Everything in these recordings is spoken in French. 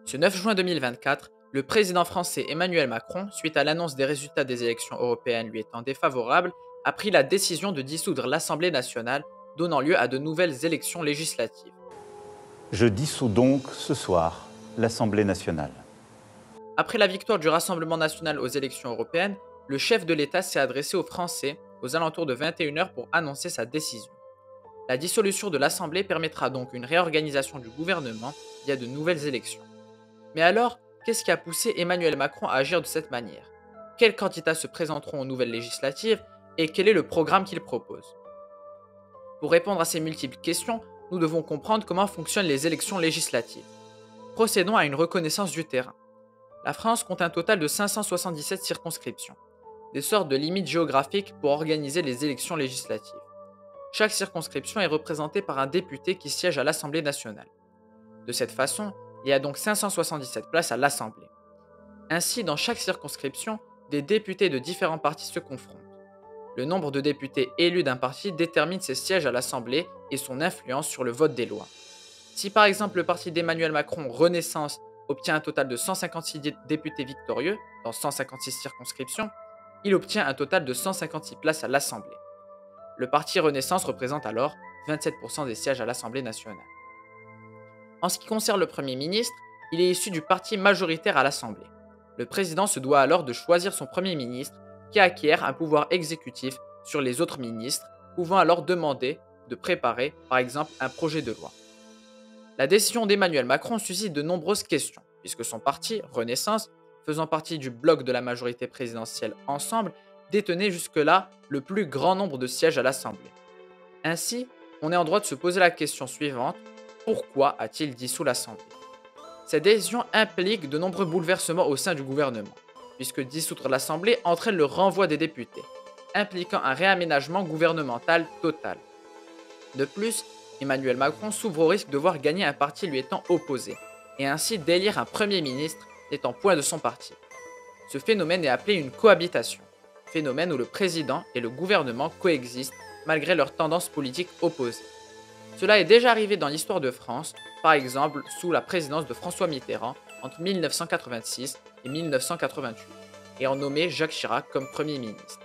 Ce 9 juin 2024, le président français Emmanuel Macron, suite à l'annonce des résultats des élections européennes lui étant défavorables, a pris la décision de dissoudre l'Assemblée nationale, donnant lieu à de nouvelles élections législatives. Je dissous donc ce soir l'Assemblée nationale. Après la victoire du Rassemblement national aux élections européennes, le chef de l'État s'est adressé aux Français aux alentours de 21 h pour annoncer sa décision. La dissolution de l'Assemblée permettra donc une réorganisation du gouvernement via de nouvelles élections. Mais alors, qu'est-ce qui a poussé Emmanuel Macron à agir de cette manière? Quels candidats se présenteront aux nouvelles législatives et quel est le programme qu'il propose? Pour répondre à ces multiples questions, nous devons comprendre comment fonctionnent les élections législatives. Procédons à une reconnaissance du terrain. La France compte un total de 577 circonscriptions, des sortes de limites géographiques pour organiser les élections législatives. Chaque circonscription est représentée par un député qui siège à l'Assemblée nationale. De cette façon, il y a donc 577 places à l'Assemblée. Ainsi, dans chaque circonscription, des députés de différents partis se confrontent. Le nombre de députés élus d'un parti détermine ses sièges à l'Assemblée et son influence sur le vote des lois. Si par exemple le parti d'Emmanuel Macron, Renaissance, obtient un total de 156 députés victorieux dans 156 circonscriptions, il obtient un total de 156 places à l'Assemblée. Le parti Renaissance représente alors 27% des sièges à l'Assemblée nationale. En ce qui concerne le Premier ministre, il est issu du parti majoritaire à l'Assemblée. Le président se doit alors de choisir son Premier ministre qui acquiert un pouvoir exécutif sur les autres ministres, pouvant alors demander de préparer, par exemple, un projet de loi. La décision d'Emmanuel Macron suscite de nombreuses questions, puisque son parti, Renaissance, faisant partie du bloc de la majorité présidentielle Ensemble, détenait jusque-là le plus grand nombre de sièges à l'Assemblée. Ainsi, on est en droit de se poser la question suivante: pourquoi a-t-il dissous l'Assemblée? Cette décision implique de nombreux bouleversements au sein du gouvernement, puisque dissoudre l'Assemblée entraîne le renvoi des députés, impliquant un réaménagement gouvernemental total. De plus, Emmanuel Macron s'ouvre au risque de voir gagner un parti lui étant opposé, et ainsi d'élire un Premier ministre n'étant point de son parti. Ce phénomène est appelé une cohabitation, phénomène où le président et le gouvernement coexistent malgré leurs tendances politiques opposées. Cela est déjà arrivé dans l'histoire de France, par exemple sous la présidence de François Mitterrand entre 1986 et 1988, ayant nommé Jacques Chirac comme Premier ministre.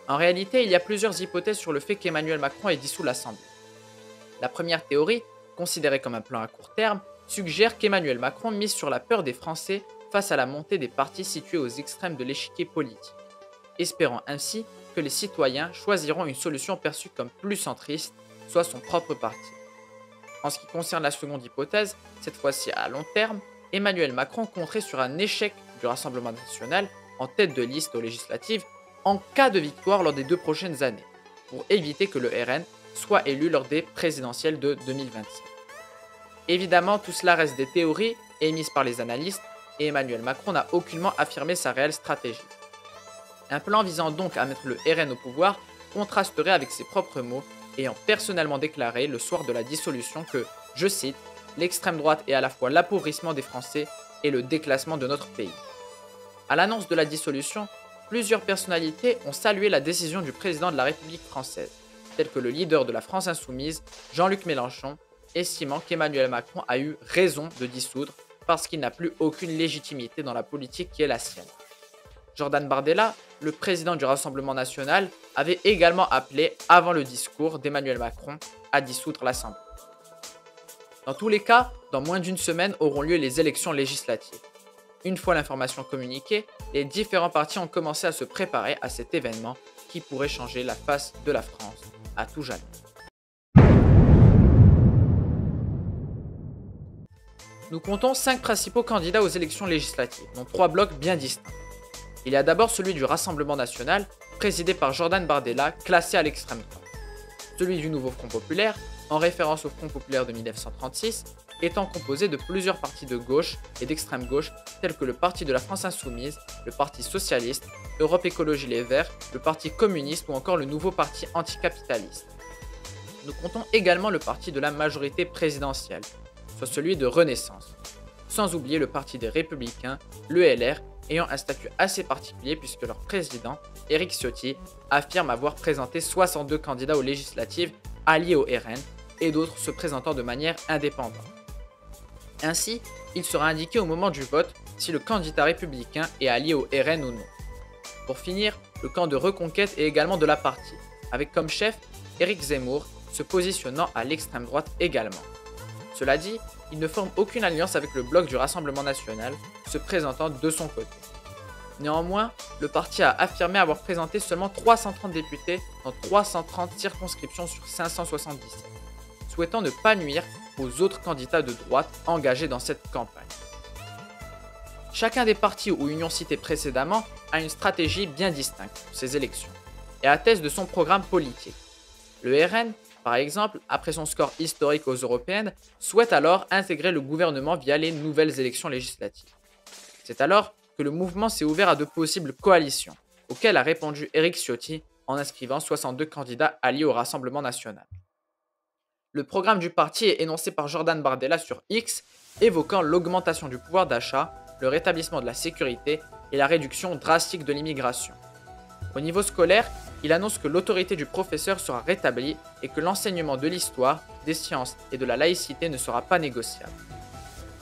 En réalité, il y a plusieurs hypothèses sur le fait qu'Emmanuel Macron ait dissous l'Assemblée. La première théorie, considérée comme un plan à court terme, suggère qu'Emmanuel Macron mise sur la peur des Français face à la montée des partis situés aux extrêmes de l'échiquier politique, espérant ainsi que les citoyens choisiront une solution perçue comme plus centriste, soit son propre parti. En ce qui concerne la seconde hypothèse, cette fois-ci à long terme, Emmanuel Macron compterait sur un échec du Rassemblement national en tête de liste aux législatives en cas de victoire lors des 2 prochaines années, pour éviter que le RN soit élu lors des présidentielles de 2025. Évidemment, tout cela reste des théories émises par les analystes et Emmanuel Macron n'a aucunement affirmé sa réelle stratégie. Un plan visant donc à mettre le RN au pouvoir contrasterait avec ses propres mots, ayant personnellement déclaré le soir de la dissolution que, je cite, « l'extrême droite est à la fois l'appauvrissement des Français et le déclassement de notre pays ». À l'annonce de la dissolution, plusieurs personnalités ont salué la décision du président de la République française, tel que le leader de la France insoumise, Jean-Luc Mélenchon, estimant qu'Emmanuel Macron a eu raison de dissoudre parce qu'il n'a plus aucune légitimité dans la politique qui est la sienne. Jordan Bardella, le président du Rassemblement national, avait également appelé, avant le discours d'Emmanuel Macron, à dissoudre l'Assemblée. Dans tous les cas, dans moins d'une semaine auront lieu les élections législatives. Une fois l'information communiquée, les différents partis ont commencé à se préparer à cet événement qui pourrait changer la face de la France à tout jamais. Nous comptons 5 principaux candidats aux élections législatives, dont 3 blocs bien distincts. Il y a d'abord celui du Rassemblement national, présidé par Jordan Bardella, classé à l'extrême droite. Celui du Nouveau Front populaire, en référence au Front populaire de 1936, étant composé de plusieurs partis de gauche et d'extrême gauche, tels que le Parti de la France insoumise, le Parti socialiste, Europe Écologie Les Verts, le Parti communiste ou encore le nouveau parti anticapitaliste. Nous comptons également le parti de la majorité présidentielle, soit celui de Renaissance, sans oublier le Parti des Républicains, le LR, ayant un statut assez particulier puisque leur président, Éric Ciotti, affirme avoir présenté 62 candidats aux législatives alliés au RN et d'autres se présentant de manière indépendante. Ainsi, il sera indiqué au moment du vote si le candidat républicain est allié au RN ou non. Pour finir, le camp de reconquête est également de la partie, avec comme chef Éric Zemmour se positionnant à l'extrême droite également. Cela dit, il ne forme aucune alliance avec le bloc du Rassemblement national, se présentant de son côté. Néanmoins, le parti a affirmé avoir présenté seulement 330 députés dans 330 circonscriptions sur 577, souhaitant ne pas nuire aux autres candidats de droite engagés dans cette campagne. Chacun des partis ou unions cités précédemment a une stratégie bien distincte pour ces élections et atteste de son programme politique. Le RN, par exemple, après son score historique aux européennes, souhaite alors intégrer le gouvernement via les nouvelles élections législatives. C'est alors que le mouvement s'est ouvert à de possibles coalitions, auxquelles a répondu Éric Ciotti en inscrivant 62 candidats alliés au Rassemblement national. Le programme du parti est énoncé par Jordan Bardella sur X, évoquant l'augmentation du pouvoir d'achat, le rétablissement de la sécurité et la réduction drastique de l'immigration. Au niveau scolaire, il annonce que l'autorité du professeur sera rétablie et que l'enseignement de l'histoire, des sciences et de la laïcité ne sera pas négociable.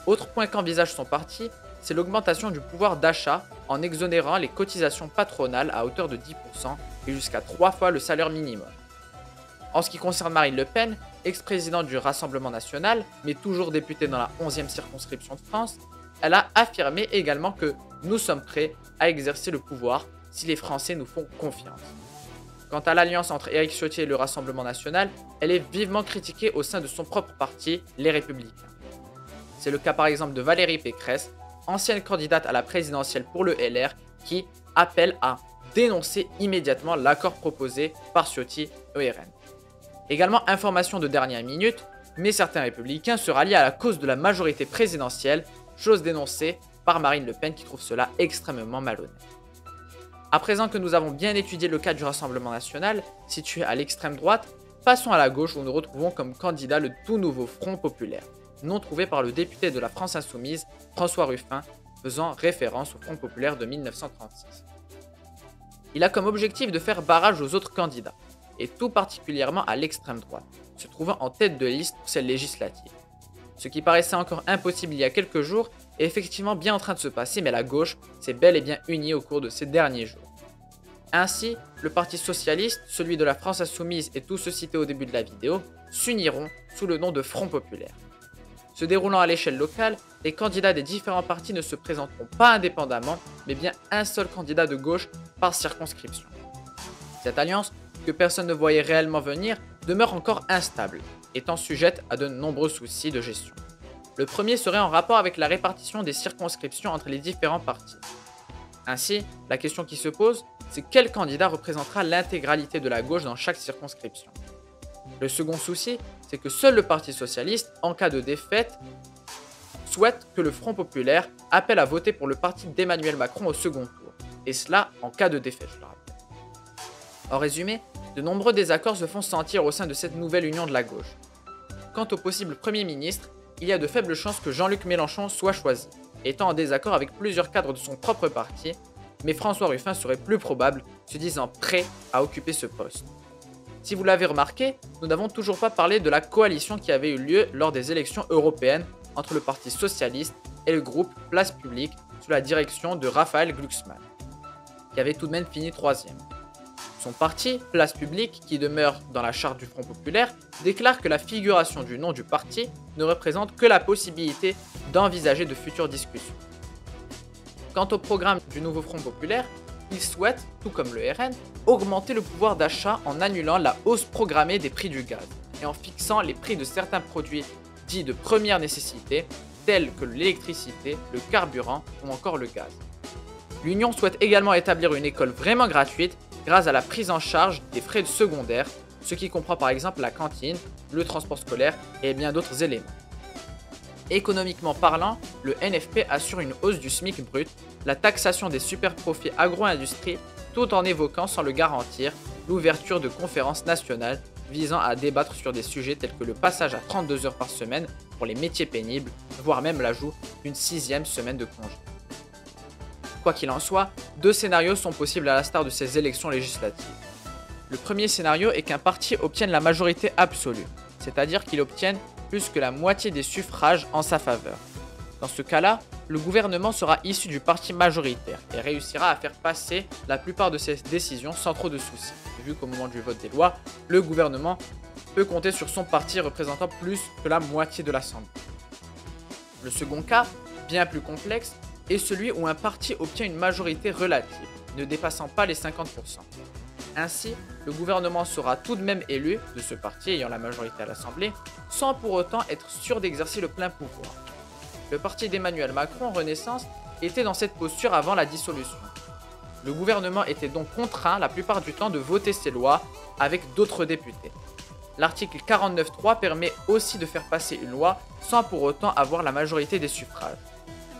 Autre point qu'envisage son parti, c'est l'augmentation du pouvoir d'achat en exonérant les cotisations patronales à hauteur de 10% et jusqu'à 3 fois le salaire minimum. En ce qui concerne Marine Le Pen, ex-présidente du Rassemblement national, mais toujours députée dans la 11e circonscription de France, elle a affirmé également que nous sommes prêts à exercer le pouvoir si les Français nous font confiance. Quant à l'alliance entre Éric Ciotti et le Rassemblement national, elle est vivement critiquée au sein de son propre parti, les Républicains. C'est le cas par exemple de Valérie Pécresse, ancienne candidate à la présidentielle pour le LR, qui appelle à dénoncer immédiatement l'accord proposé par Ciotti au RN. Également, information de dernière minute, mais certains républicains se rallient à la cause de la majorité présidentielle, chose dénoncée par Marine Le Pen qui trouve cela extrêmement malhonnête. À présent que nous avons bien étudié le cas du Rassemblement national, situé à l'extrême droite, passons à la gauche où nous retrouvons comme candidat le tout nouveau Front populaire, nom trouvé par le député de la France insoumise, François Ruffin, faisant référence au Front populaire de 1936. Il a comme objectif de faire barrage aux autres candidats, et tout particulièrement à l'extrême droite, se trouvant en tête de liste pour cette législative. Ce qui paraissait encore impossible il y a quelques jours est effectivement bien en train de se passer, mais la gauche s'est bel et bien unie au cours de ces derniers jours. Ainsi, le Parti socialiste, celui de la France insoumise et tous ceux cités au début de la vidéo, s'uniront sous le nom de Front populaire. Se déroulant à l'échelle locale, les candidats des différents partis ne se présenteront pas indépendamment, mais bien un seul candidat de gauche par circonscription. Cette alliance, que personne ne voyait réellement venir, demeure encore instable, étant sujette à de nombreux soucis de gestion. Le premier serait en rapport avec la répartition des circonscriptions entre les différents partis. Ainsi, la question qui se pose, c'est quel candidat représentera l'intégralité de la gauche dans chaque circonscription. Le second souci, c'est que seul le Parti socialiste, en cas de défaite, souhaite que le Front populaire appelle à voter pour le parti d'Emmanuel Macron au second tour, et cela en cas de défaite, je le rappelle. En résumé, de nombreux désaccords se font sentir au sein de cette nouvelle union de la gauche. Quant au possible Premier ministre, il y a de faibles chances que Jean-Luc Mélenchon soit choisi, étant en désaccord avec plusieurs cadres de son propre parti, mais François Ruffin serait plus probable, se disant prêt à occuper ce poste. Si vous l'avez remarqué, nous n'avons toujours pas parlé de la coalition qui avait eu lieu lors des élections européennes entre le Parti socialiste et le groupe Place Publique sous la direction de Raphaël Glucksmann, qui avait tout de même fini troisième. Son parti, Place Publique, qui demeure dans la charte du Front populaire, déclare que la figuration du nom du parti ne représente que la possibilité d'envisager de futures discussions. Quant au programme du nouveau Front populaire, il souhaite, tout comme le RN, augmenter le pouvoir d'achat en annulant la hausse programmée des prix du gaz et en fixant les prix de certains produits dits de première nécessité, tels que l'électricité, le carburant ou encore le gaz. L'Union souhaite également établir une école vraiment gratuite grâce à la prise en charge des frais secondaires, ce qui comprend par exemple la cantine, le transport scolaire et bien d'autres éléments. Économiquement parlant, le NFP assure une hausse du SMIC brut, la taxation des superprofits agro-industrie, tout en évoquant sans le garantir l'ouverture de conférences nationales visant à débattre sur des sujets tels que le passage à 32 heures par semaine pour les métiers pénibles, voire même l'ajout d'une 6e semaine de congé. Quoi qu'il en soit, deux scénarios sont possibles à la start de ces élections législatives. Le premier scénario est qu'un parti obtienne la majorité absolue, c'est-à-dire qu'il obtienne plus que la moitié des suffrages en sa faveur. Dans ce cas-là, le gouvernement sera issu du parti majoritaire et réussira à faire passer la plupart de ses décisions sans trop de soucis, vu qu'au moment du vote des lois, le gouvernement peut compter sur son parti représentant plus que la moitié de l'Assemblée. Le second cas, bien plus complexe, est celui où un parti obtient une majorité relative, ne dépassant pas les 50%. Ainsi, le gouvernement sera tout de même élu de ce parti ayant la majorité à l'Assemblée, sans pour autant être sûr d'exercer le plein pouvoir. Le parti d'Emmanuel Macron, Renaissance, était dans cette posture avant la dissolution. Le gouvernement était donc contraint la plupart du temps de voter ses lois avec d'autres députés. L'article 49.3 permet aussi de faire passer une loi sans pour autant avoir la majorité des suffrages.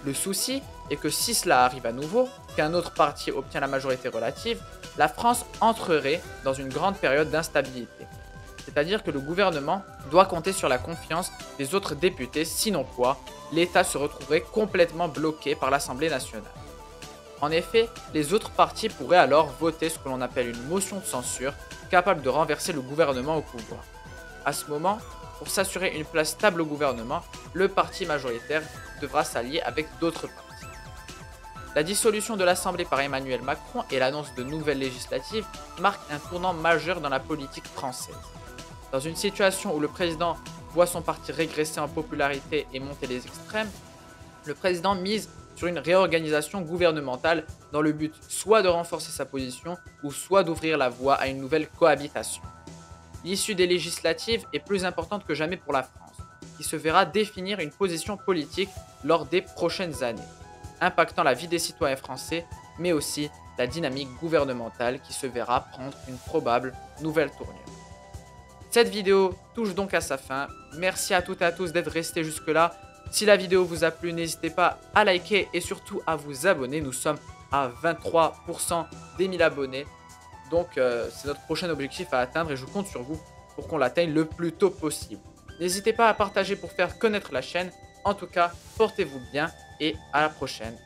Le souci est que si cela arrive à nouveau, qu'un autre parti obtient la majorité relative, la France entrerait dans une grande période d'instabilité. C'est-à-dire que le gouvernement doit compter sur la confiance des autres députés, sinon quoi, l'État se retrouverait complètement bloqué par l'Assemblée nationale. En effet, les autres partis pourraient alors voter ce que l'on appelle une motion de censure, capable de renverser le gouvernement au pouvoir. À ce moment, pour s'assurer une place stable au gouvernement, le parti majoritaire devra s'allier avec d'autres partis. La dissolution de l'Assemblée par Emmanuel Macron et l'annonce de nouvelles législatives marquent un tournant majeur dans la politique française. Dans une situation où le président voit son parti régresser en popularité et monter les extrêmes, le président mise sur une réorganisation gouvernementale dans le but soit de renforcer sa position ou soit d'ouvrir la voie à une nouvelle cohabitation. L'issue des législatives est plus importante que jamais pour la France, qui se verra définir une position politique lors des prochaines années, impactant la vie des citoyens français, mais aussi la dynamique gouvernementale qui se verra prendre une probable nouvelle tournure. Cette vidéo touche donc à sa fin. Merci à toutes et à tous d'être restés jusque-là. Si la vidéo vous a plu, n'hésitez pas à liker et surtout à vous abonner. Nous sommes à 23% des 1000 abonnés. Donc c'est notre prochain objectif à atteindre et je compte sur vous pour qu'on l'atteigne le plus tôt possible. N'hésitez pas à partager pour faire connaître la chaîne. En tout cas, portez-vous bien et à la prochaine.